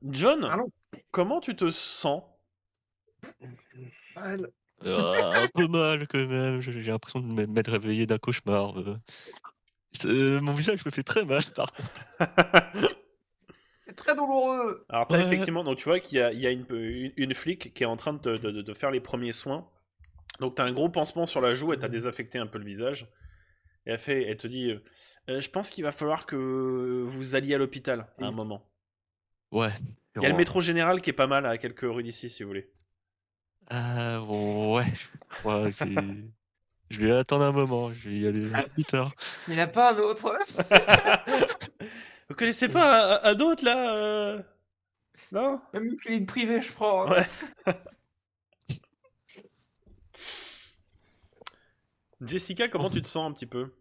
John, Allons. comment tu te sens? Mal. Un peu mal quand même, j'ai l'impression de m'être réveillé d'un cauchemar, mon visage me fait très mal par contre. C'est très douloureux. Alors t'as Ouais. effectivement, donc tu vois qu'il y a une flic qui est en train de faire les premiers soins. Donc t'as un gros pansement sur la joue et t'as désaffecté un peu le visage. Et elle te dit, je pense qu'il va falloir que vous alliez à l'hôpital à un moment. Ouais. Il y a le métro général qui est pas mal à quelques rues d'ici si vous voulez. Ouais. Ouais, je vais attendre un moment, je vais y aller plus tard. Il n'y en a pas un autre. Vous connaissez pas un autre là Non. Même une clinique privée, je prends. Ouais. Jessica, comment tu te sens un petit peu?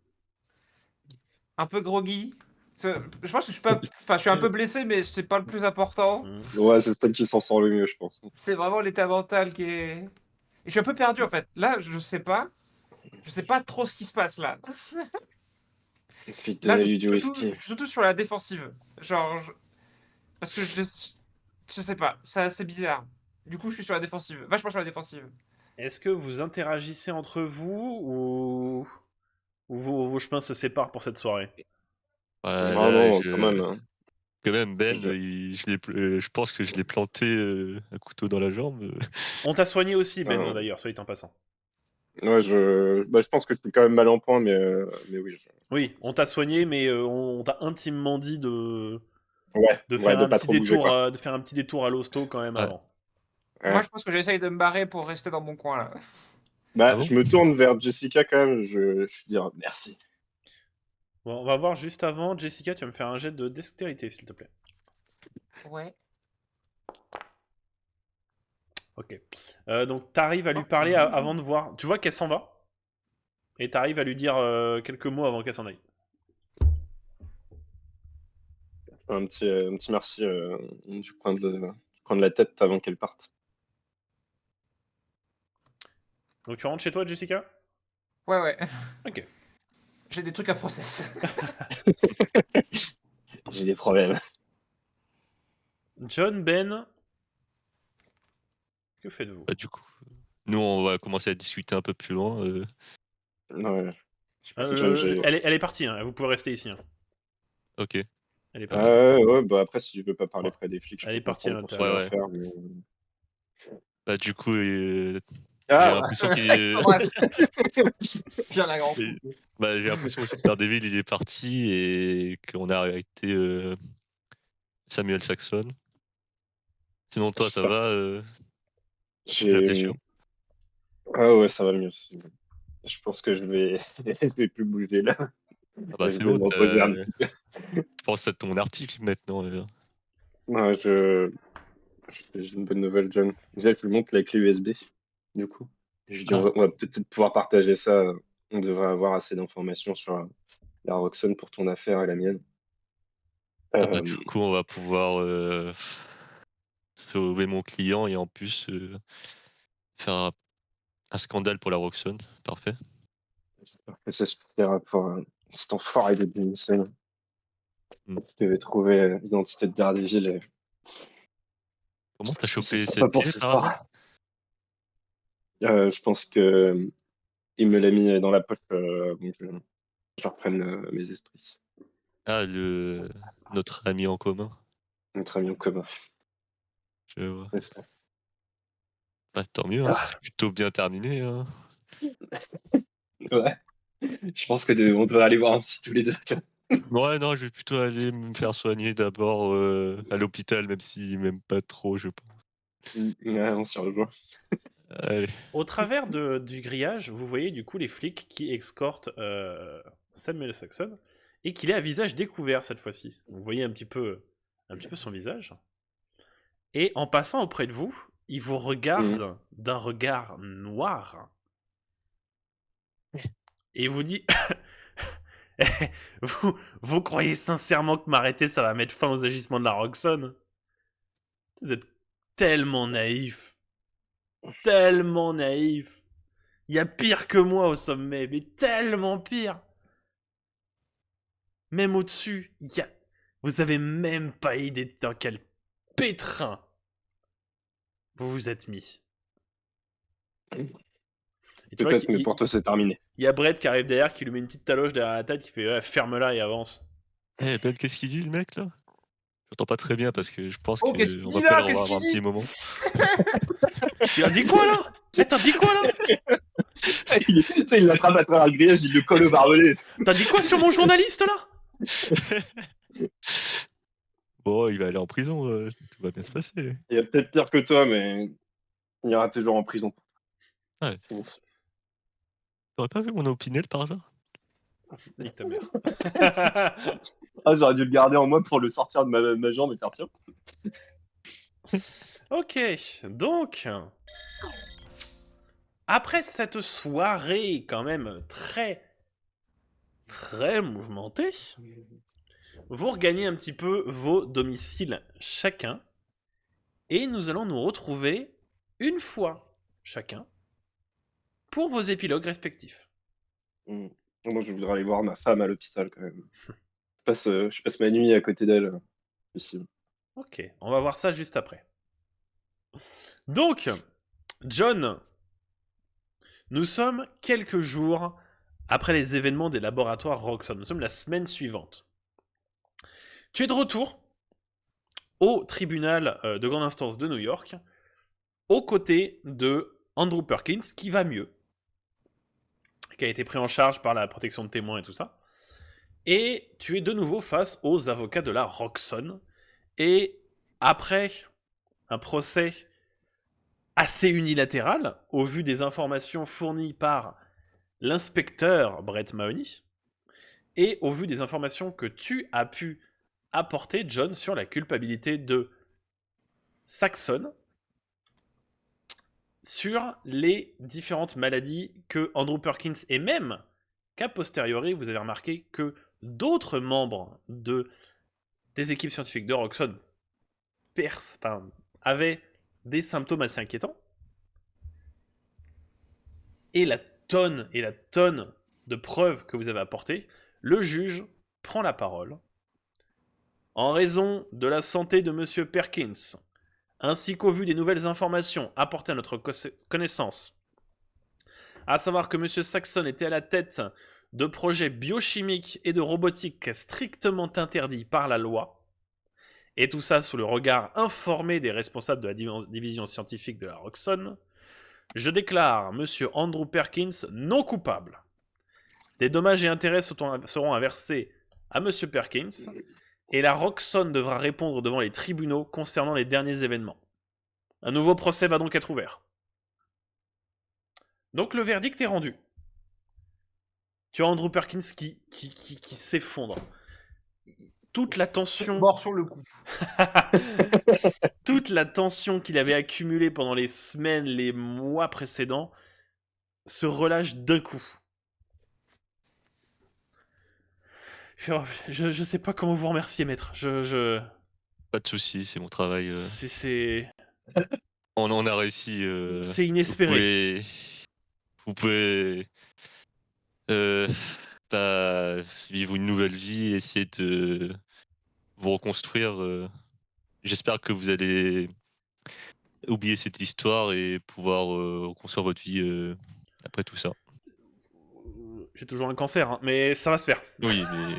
Un peu groggy. Je pense que je suis pas. Enfin, je suis un peu blessé, mais c'est pas le plus important. Ouais, c'est celle qui s'en sort le mieux, je pense. C'est vraiment l'état mental qui est. Et je suis un peu perdu en fait. Là, je sais pas. Je sais pas trop ce qui se passe là. Puis Là, donner du whisky. je suis surtout sur la défensive. Genre, parce que je sais pas. C'est assez bizarre. Du coup, je suis sur la défensive. Vachement sur la défensive. Est-ce que vous interagissez entre vous ou vos chemins se séparent pour cette soirée? Ouais, Ah là, non, quand même. Hein. quand même Ben, Je- je pense que je l'ai planté, un couteau dans la jambe. On t'a soigné aussi, Ben, Ah. d'ailleurs, soit dit en passant. Ouais, je pense que je suis quand même mal en point, mais oui. Oui, on t'a soigné, mais on t'a intimement dit de Ouais, ouais, faire de un pas petit trop bouger, détour, quoi. de faire un petit détour à l'hosto quand même Ouais. avant. Ouais. Moi, je pense que j'essaye de me barrer pour rester dans mon coin là. Ah Bah, bon? je me tourne vers Jessica quand même, je lui dis merci. Bon, on va voir juste avant. Jessica, tu vas me faire un jet de dextérité, s'il te plaît. Ouais. Ok. Donc, t'arrives à lui parler avant de voir. Tu vois qu'elle s'en va. Et t'arrives à lui dire quelques mots avant qu'elle s'en aille. Un petit merci du coin de la tête avant qu'elle parte. Donc, tu rentres chez toi, Jessica? Ouais, ouais. Ok. J'ai des trucs à process. J'ai des problèmes. John, Ben, que faites-vous? Bah, du coup, nous, on va commencer à discuter un peu plus loin. Ouais. John, Elle est partie, hein. Vous pouvez rester ici. Hein. Ok. Elle est partie. Ouais, bah après, si tu veux pas parler Ouais. près des flics, je Elle peux est partie à comprendre pour ce l'intérieur. qu'on Ouais, va ouais. faire. Mais... Bah, du coup, j'ai Ah, l'impression qu'il Viens la grand fou. bah, j'ai l'impression aussi que Daredevil, il est parti et qu'on a arrêté, Samuel Saxon. Sinon, toi, ça j'espère. va, la J'ai... blessure? Ah ouais, ça va mieux. Je pense que je vais plus bouger là. Ah bah, Je c'est vais bon, me reposer un petit peu. je pense à ton article maintenant. Ouais, j'ai une bonne nouvelle, John. Déjà, je lui montre la clé USB, du coup. Je lui dis, Ah. on va peut-être pouvoir partager ça. On devrait avoir assez d'informations sur la Roxane pour ton affaire et la mienne. Ah bah, du Euh, coup, on va pouvoir, sauver mon client et en plus, faire un scandale pour la Roxane. Parfait. J'espère que ça suffira pour cet enfoiré de Jameson. Mmh. Je devais trouver l'identité de Daredevil. Comment t'as Ce chopé sera pas cette pour clé ce par hasard? soir. Je pense que il me l'a mis dans la poche avant que je reprenne mes esprits. Ah, notre ami en commun. Notre ami en commun. Je vois. C'est ça. Bah, tant mieux, hein, c'est plutôt bien terminé, hein. Ouais. Je pense que on devrait aller voir un psy tous les deux. Ouais, non, je vais plutôt aller me faire soigner d'abord, à l'hôpital, même s'ils m'aiment pas trop, je pense. Ouais, on s'y rejoint. Allez. Au travers du grillage, vous voyez du coup les flics qui escortent Samuel Saxon et qu'il est à visage découvert cette fois-ci. Vous voyez un petit peu son visage. Et en passant auprès de vous, il vous regarde d'un regard noir et vous dit vous croyez sincèrement que m'arrêter ça va mettre fin aux agissements de la Roxxon? Vous êtes tellement naïf. Tellement naïf. Il y a pire que moi au sommet, mais tellement pire. Même au-dessus, vous avez même pas idée dans quel pétrin vous vous êtes mis. Et tu vois Peut-être, mais qu'il pour toi, c'est terminé. y a Brett qui arrive derrière, qui lui met une petite taloche derrière la tête, qui fait ferme-la et avance. Eh Ben, qu'est-ce qu'il dit le mec là? J'entends pas très bien parce que je pense Oh, qu'est-ce qu'on qu'il va dit là? peut-être Qu'est-ce avoir un qu'il dit? petit moment. Il a dit quoi là? T'as dit quoi là? Tu sais, il l'attrape à travers le grillage, il le colle au barbelé. T'as dit quoi sur mon journaliste là? Bon, il va aller en prison, tout va bien se passer. Il y a peut-être pire que toi, mais il ira toujours en prison. Ouais. C'est bon. T'aurais pas vu mon opinel par hasard? Nique ta mère. Ah, j'aurais dû le garder en moi pour le sortir de ma jambe et faire tiens. Ok, donc, après cette soirée quand même très mouvementée, vous regagnez un petit peu vos domiciles chacun, et nous allons nous retrouver une fois chacun pour vos épilogues respectifs. Moi, je voudrais aller voir ma femme à l'hôpital quand même. Je passe ma nuit à côté d'elle ici. Ok, on va voir ça juste après. Donc, John, nous sommes quelques jours après les événements des laboratoires Roxxon. Nous sommes la semaine suivante. Tu es de retour au tribunal de grande instance de New York, aux côtés de Andrew Perkins, qui va mieux, qui a été pris en charge par la protection de témoins et tout ça. Et tu es de nouveau face aux avocats de la Roxxon. Et après un procès assez unilatéral, au vu des informations fournies par l'inspecteur Brett Mahoney, et au vu des informations que tu as pu apporter, John, sur la culpabilité de Saxon, sur les différentes maladies que Andrew Perkins, et même qu'a posteriori, vous avez remarqué que d'autres membres des équipes scientifiques de Roxxon avaient des symptômes assez inquiétants. Et la tonne de preuves que vous avez apportées, le juge prend la parole. En raison de la santé de M. Perkins, ainsi qu'au vu des nouvelles informations apportées à notre connaissance, à savoir que M. Saxon était à la tête de projets biochimiques et de robotique strictement interdits par la loi, et tout ça sous le regard informé des responsables de la division scientifique de la Roxxon, je déclare M. Andrew Perkins non coupable. Des dommages et intérêts seront inversés à M. Perkins, et la Roxxon devra répondre devant les tribunaux concernant les derniers événements. Un nouveau procès va donc être ouvert. Donc le verdict est rendu. Tu as Andrew Perkins qui s'effondre. Toute la tension... Mort sur le coup. Toute la tension qu'il avait accumulée pendant les semaines, les mois précédents, se relâche d'un coup. Je sais pas comment vous remercier, maître. Pas de soucis, c'est mon travail. C'est On a réussi. c'est inespéré. Vous pouvez vivre une nouvelle vie, essayer de vous reconstruire. J'espère que vous allez oublier cette histoire et pouvoir reconstruire votre vie après tout ça. J'ai toujours un cancer, hein, mais ça va se faire. Oui, mais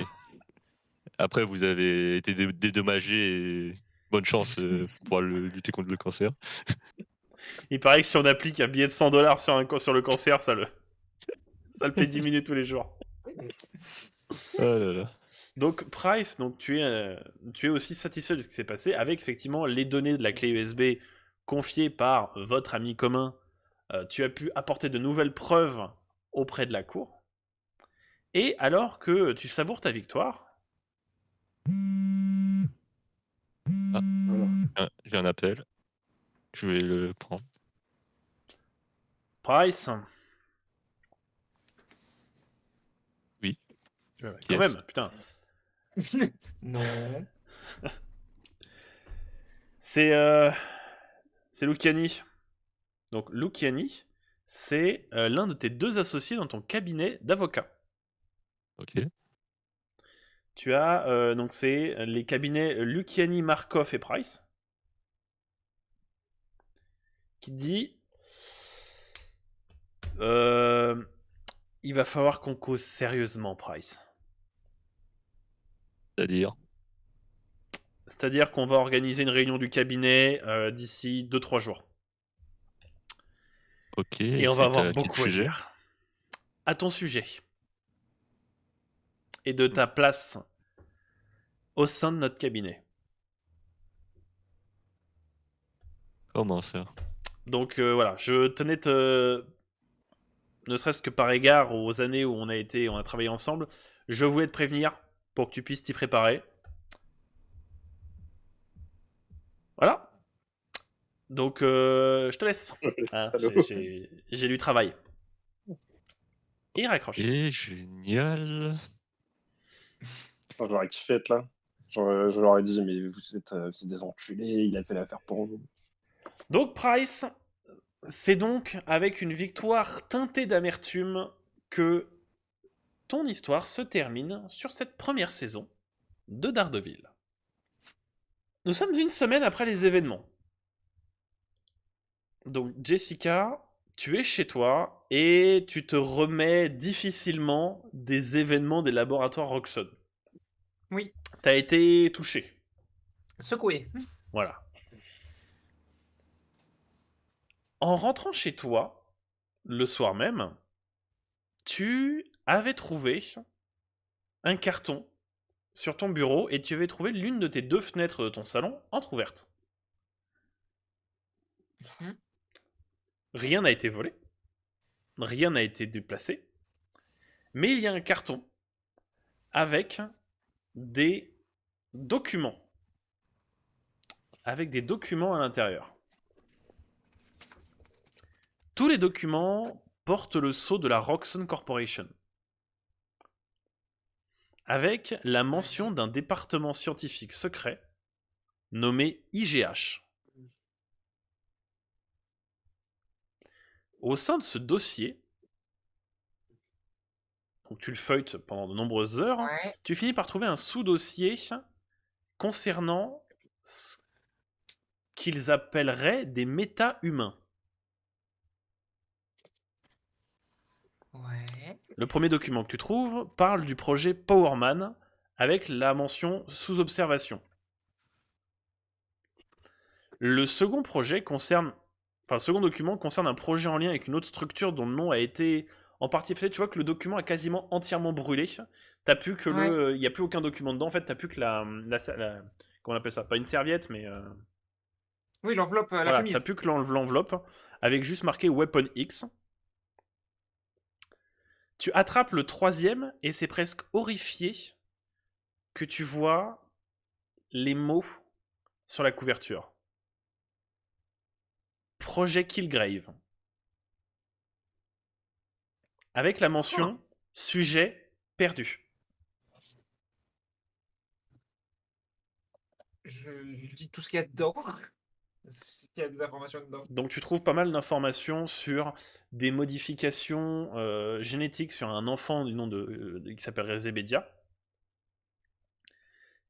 après vous avez été dédommagé et bonne chance pour lutter contre le cancer. Il paraît que si on applique un billet de $100 sur le cancer, ça le fait diminuer tous les jours. Oh là là. Donc Price, donc tu es aussi satisfait de ce qui s'est passé avec effectivement les données de la clé USB confiées par votre ami commun. Tu as pu apporter de nouvelles preuves auprès de la cour. Et alors que tu savoures ta victoire... J'ai un appel. Je vais le prendre. Price. Oui. Quand Yes. même, putain. Non. C'est Luciani. Donc Luciani, c'est l'un de tes deux associés dans ton cabinet d'avocat. Ok. Tu as donc c'est les cabinets Luciani, Markov et Price. qui te dit il va falloir qu'on cause sérieusement, Price. C'est-à-dire. C'est-à-dire qu'on va organiser une réunion du cabinet d'ici 2-3 jours. Ok. Et on va avoir à quel beaucoup à sujet? dire. À ton sujet. Et de ta place au sein de notre cabinet. Comment ça? Donc voilà, je tenais ne serait-ce que par égard aux années où on a travaillé ensemble, je voulais te prévenir pour que tu puisses t'y préparer. Voilà. Donc je te laisse. Hein, Allô. j'ai du travail. Et il raccroche. Et génial. J'aurais kiffé être là. Je leur ai dit, mais vous êtes des enculés, il a fait l'affaire pour vous. Donc Price, c'est donc avec une victoire teintée d'amertume que ton histoire se termine sur cette première saison de Daredevil. Nous sommes une semaine après les événements. Donc Jessica, tu es chez toi et tu te remets difficilement des événements des laboratoires Roxxon. Oui. T'as été touché. Secoué. Voilà. En rentrant chez toi, le soir même, tu avais trouvé un carton sur ton bureau et tu avais trouvé l'une de tes 2 fenêtres de ton salon entrouverte. Mhm. Rien n'a été volé, rien n'a été déplacé, mais il y a un carton avec des documents. Avec des documents à l'intérieur. Tous les documents portent le sceau de la Roxxon Corporation. Avec la mention d'un département scientifique secret nommé IGH. Au sein de ce dossier, donc tu le feuilletes pendant de nombreuses heures, Ouais. tu finis par trouver un sous-dossier concernant ce qu'ils appelleraient des méta-humains. Ouais. Le premier document que tu trouves parle du projet Powerman avec la mention sous observation. Le second document concerne un projet en lien avec une autre structure dont le nom a été en partie fait. Tu vois que le document a quasiment entièrement brûlé. T'as plus que il n'y a plus aucun document dedans. En fait, t'as plus que comment on appelle ça? Pas une serviette, mais Oui, l'enveloppe, la voilà, chemise. t'as plus que l'enveloppe avec juste marqué Weapon X. Tu attrapes le troisième et c'est presque horrifié que tu vois les mots sur la couverture. Projet Killgrave. Avec la mention sujet perdu. Je dis tout ce qu'il y a dedans. S'il y a des informations dedans. Donc tu trouves pas mal d'informations sur des modifications génétiques sur un enfant du nom qui s'appellerait Zebedia.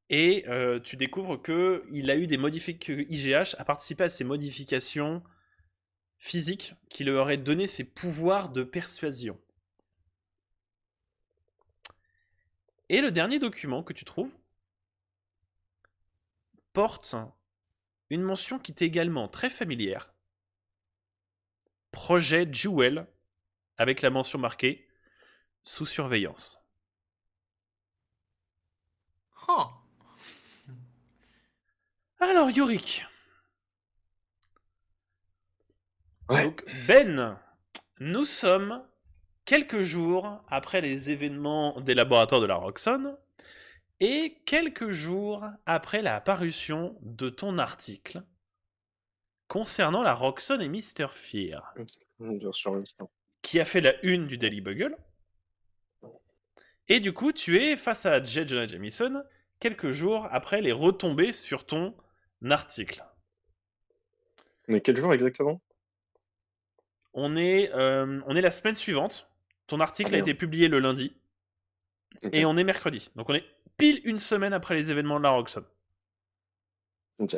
Et tu découvres que IGH a participé à ces modifications physiques qui leur auraient donné ses pouvoirs de persuasion. Et le dernier document que tu trouves porte une mention qui t'est également très familière. Projet Jewel, avec la mention marquée sous surveillance. Oh. Alors Yorick. Ouais. Donc Ben, nous sommes quelques jours après les événements des laboratoires de la Roxxon et quelques jours après la parution de ton article concernant la Roxxon et Mr. Fear, Bien sûr. qui a fait la une du Daily Bugle. Et du coup, tu es face à J. Jonah Jameson quelques jours après les retombées sur ton article. Mais quel jour exactement? On est la semaine suivante. Ton article a bien. été publié le lundi. Ok. Et on est mercredi. Donc on est pile une semaine après les événements de la Roxxon. Ok.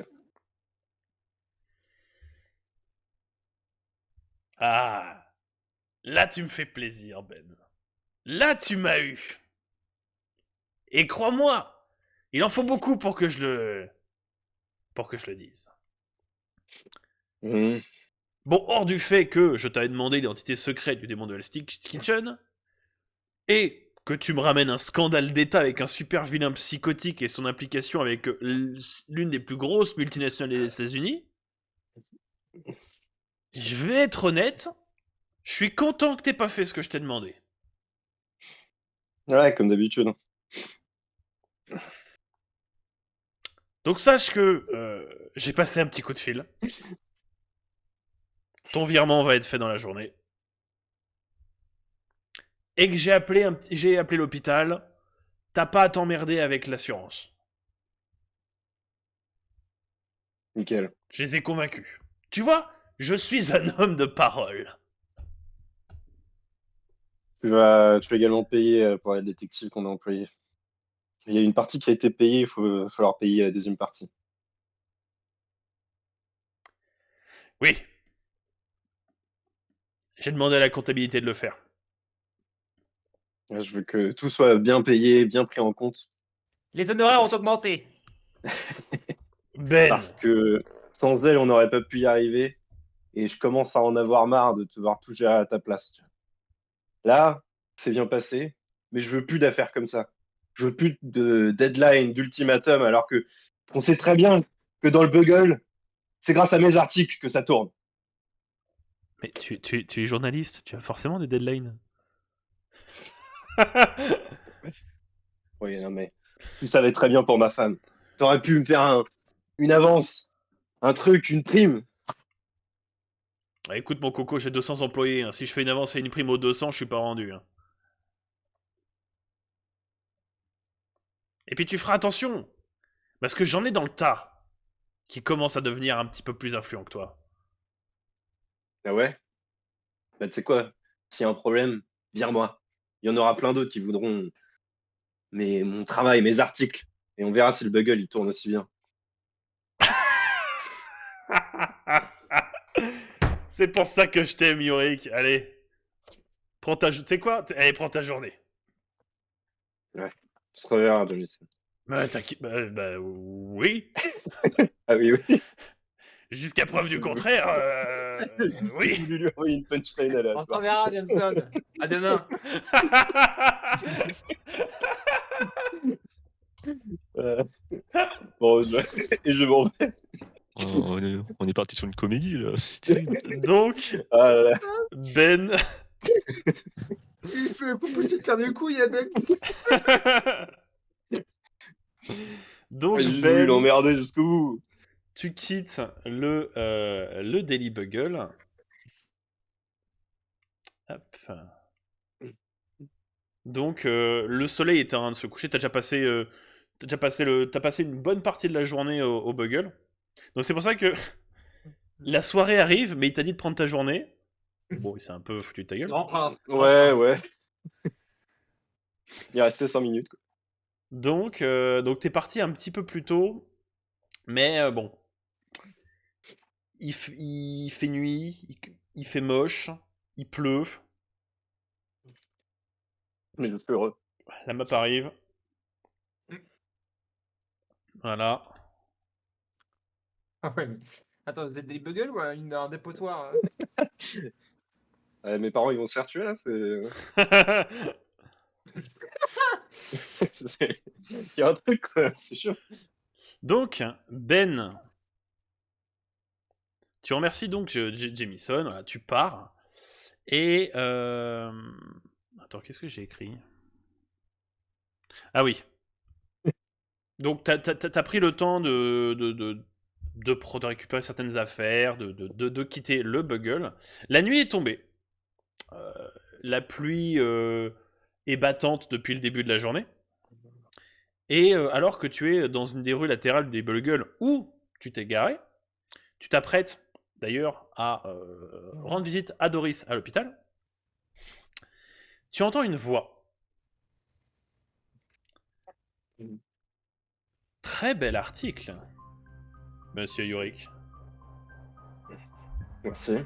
Ah, là tu me fais plaisir, Ben. Là tu m'as eu. Et crois-moi, il en faut beaucoup pour que je le dise. Mhm. Bon, hors du fait que je t'avais demandé l'identité secrète du démon de Hell's Kitchen, et que tu me ramènes un scandale d'État avec un super vilain psychotique et son implication avec l'une des plus grosses multinationales des États-Unis, je vais être honnête, je suis content que t'aies pas fait ce que je t'ai demandé. Ouais, comme d'habitude. Donc sache que j'ai passé un petit coup de fil. Ton virement va être fait dans la journée. Et que j'ai appelé l'hôpital. T'as pas à t'emmerder avec l'assurance. Nickel. Je les ai convaincus. Tu vois, je suis un homme de parole. Tu vas également payer pour la détective qu'on a employée. Il y a une partie qui a été payée, il faut falloir payer la deuxième partie. Oui. J'ai demandé à la comptabilité de le faire. Je veux que tout soit bien payé, bien pris en compte. Les honoraires ont augmenté. Ben. Parce que sans elle, on n'aurait pas pu y arriver. Et je commence à en avoir marre de te voir tout gérer à ta place. Tu vois. Là, c'est bien passé, mais je veux plus d'affaires comme ça. Je veux plus de deadline, d'ultimatum, alors que on sait très bien que dans le Bugle, c'est grâce à mes articles que ça tourne. Mais tu es journaliste, tu as forcément des deadlines. Oui, non, mais tu savais très bien pour ma femme. T'aurais pu me faire une avance, un truc, une prime. Ah, écoute mon coco, j'ai 200 employés. Hein. Si je fais une avance et une prime aux 200, je suis pas rendu. Hein. Et puis tu feras attention. Parce que j'en ai dans le tas. Qui commencent à devenir un petit peu plus influents que toi. Ah ouais? Bah, tu sais quoi? S'il y a un problème, vire-moi. Il y en aura plein d'autres qui voudront mon travail, mes articles. Et on verra si le Bugle, il tourne aussi bien. C'est pour ça que je t'aime, Yorick. Allez. Prends ta... Tu sais quoi? Allez, prends ta journée. Ouais. On se reverra, Johnny. Oui. Ah oui, oui. Jusqu'à preuve du contraire, J'ai juste oui. voulu lui envoyer une punchline à la On se toi. reverra, Jameson. À demain. Euh, Bon, et je m'en vais. On est parti sur une comédie là, c'est terrible. Donc, Ah là là. Ben... Il se fait pousser le dernier coup, il y a Ben. Donc, J'ai juste voulu Ben, l'emmerder jusqu'au bout. tu quittes le Daily Bugle. Hop. Donc, le soleil est en train de se coucher. T'as passé une bonne partie de la journée au Bugle. Donc, c'est pour ça que la soirée arrive, mais il t'a dit de prendre ta journée. Bon, il s'est un peu foutu de ta gueule. Grand prince. grand Ouais, prince. ouais. Il restait 5 minutes. Quoi. Donc t'es parti un petit peu plus tôt, mais bon, il fait nuit, il fait moche, il pleut, Mais je suis heureux. la map arrive, voilà. Ah ouais, mais... Attends, vous êtes des buggles ou un dépotoir Mes parents, ils vont se faire tuer là. Il y a un truc, quoi. C'est sûr. Donc, Ben, tu remercies donc Jamison, voilà, tu pars, et... Attends, qu'est-ce que j'ai écrit? Ah oui. Donc t'as pris le temps de récupérer certaines affaires, de quitter le Bugle. La nuit est tombée. Euh, la pluie est battante depuis le début de la journée. Et alors que tu es dans une des rues latérales des Bugle où tu t'es garé, tu t'apprêtes d'ailleurs à rendre visite à Doris à l'hôpital. Tu entends une voix. Très bel article, Monsieur Yurik. Merci.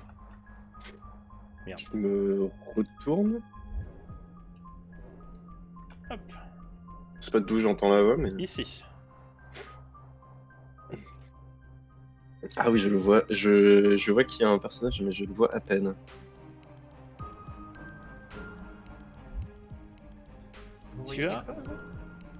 Je me retourne. Hop, Je sais pas d'où j'entends la voix, mais. ici. Ah oui, je le vois. Je vois qu'il y a un personnage, mais je le vois à peine. Vous Tu voyez as- quelque chose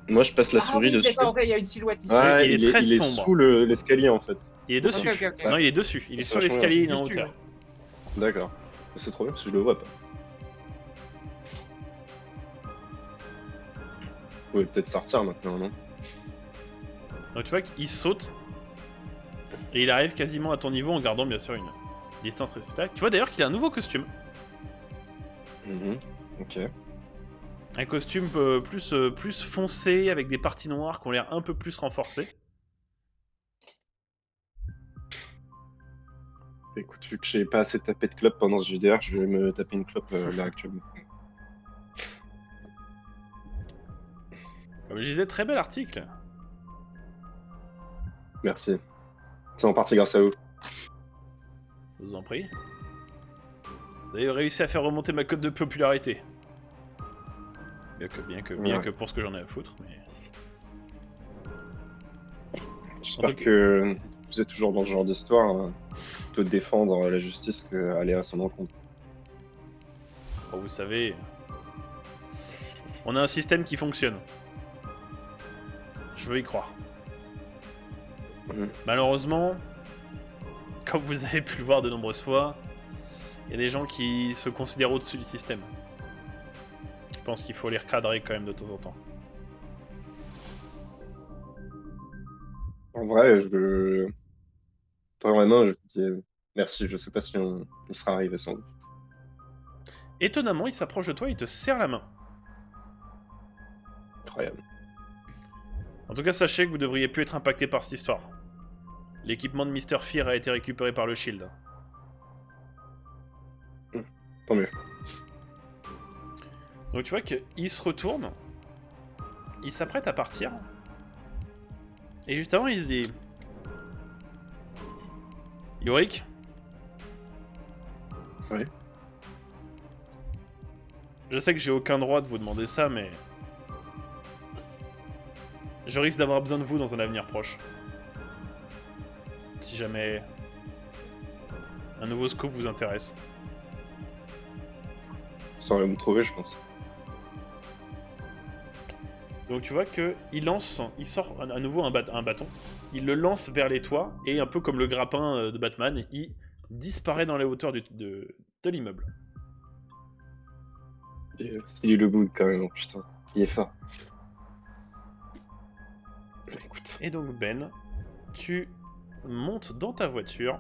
Moi, je passe la Ah souris oui, dessus. d'accord, ok, il y a une silhouette ici. Ouais, il est très il est sombre. sous l'escalier en fait. Il est dessus. Ok, ok, ok. Non, il est dessus. Il est C'est sur vachement l'escalier, il est en Dessus, hauteur. ouais. D'accord. C'est trop bien parce que je le vois pas. Vous pouvez peut-être sortir maintenant, non? Donc tu vois qu'il saute. Et il arrive quasiment à ton niveau en gardant bien sûr une distance respectable. Tu vois d'ailleurs qu'il a un nouveau costume. Ok. Un costume plus foncé avec des parties noires qui ont l'air un peu plus renforcées. Écoute, vu que j'ai pas assez tapé de clope pendant ce JDR, je vais me taper une clope là actuellement. Comme je disais, très bel article. Merci. C'est en partie grâce à vous. Je vous en prie. Vous avez réussi à faire remonter ma cote de popularité. Bien que pour ce que j'en ai à foutre, mais... J'espère En tout cas- que vous êtes toujours dans ce genre d'histoire, hein, plutôt défendre la justice qu'aller à son encontre. Bon, vous savez... On a un système qui fonctionne. Je veux y croire. Mhm. Malheureusement, comme vous avez pu le voir de nombreuses fois, il y a des gens qui se considèrent au-dessus du système. Je pense qu'il faut les recadrer quand même de temps en temps. En vrai, je tends la main, je dis merci, je sais pas si il sera arrivé sans doute. Étonnamment, il s'approche de toi et il te serre la main. Incroyable. En tout cas, sachez que vous devriez plus être impacté par cette histoire. L'équipement de Mr. Fear a été récupéré par le Shield. Tant mieux. Donc tu vois qu'il se retourne, il s'apprête à partir, et juste avant il se dit... Yorick ? Oui. Je sais que j'ai aucun droit de vous demander ça, mais... Je risque d'avoir besoin de vous dans un avenir proche. Si jamais... un nouveau scope vous intéresse. Vous saurez me trouver, je pense. Donc tu vois que il sort à nouveau un bâton, il le lance vers les toits, et un peu comme le grappin de Batman, il disparaît dans les hauteurs de l'immeuble. C'est le bout quand même, putain. Il est fort. Écoute. Et donc Ben, tu montes dans ta voiture,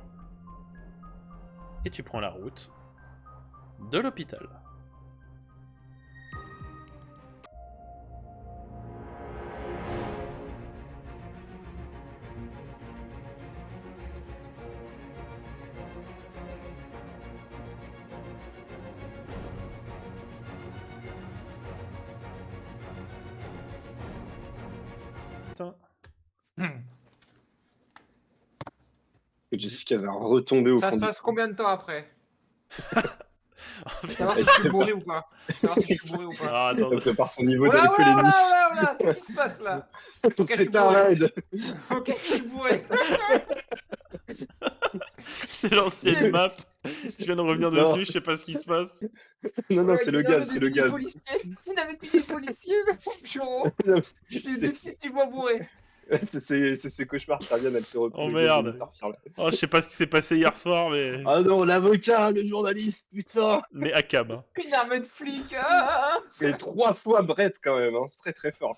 et tu prends la route de l'hôpital. Putain. Que Jessica va retomber au Ça fond se du... passe combien de temps après? Oh, Savoir si je suis bourré ou pas. Savoir si je suis bourré ou pas. Ah, attends. Ça par son niveau Voilà, d'alcool voilà, et nice. voilà, voilà, qu'est-ce qui se passe là? C'est un raid. Ok, je suis bourré. C'est l'ancienne map. Je viens de revenir Non. dessus, je sais pas ce qui se passe. Non, non, Ouais, c'est le il avait gaz, c'est le des mini gaz. policiers. Il avait des policiers dans mon bureau. Je l'ai C'est- définitivement bourré. C'est ses cauchemars qui reviennent, elle s'est retrouvée. Oh, merde. dans Mr. Fear, là. Oh, je sais pas ce qui s'est passé hier soir, mais... Ah non, l'avocat, le journaliste, putain. Mais à cam. Hein. Une armée de flics. Ah, Et 3 fois Brett quand même, hein. C'est très très fort.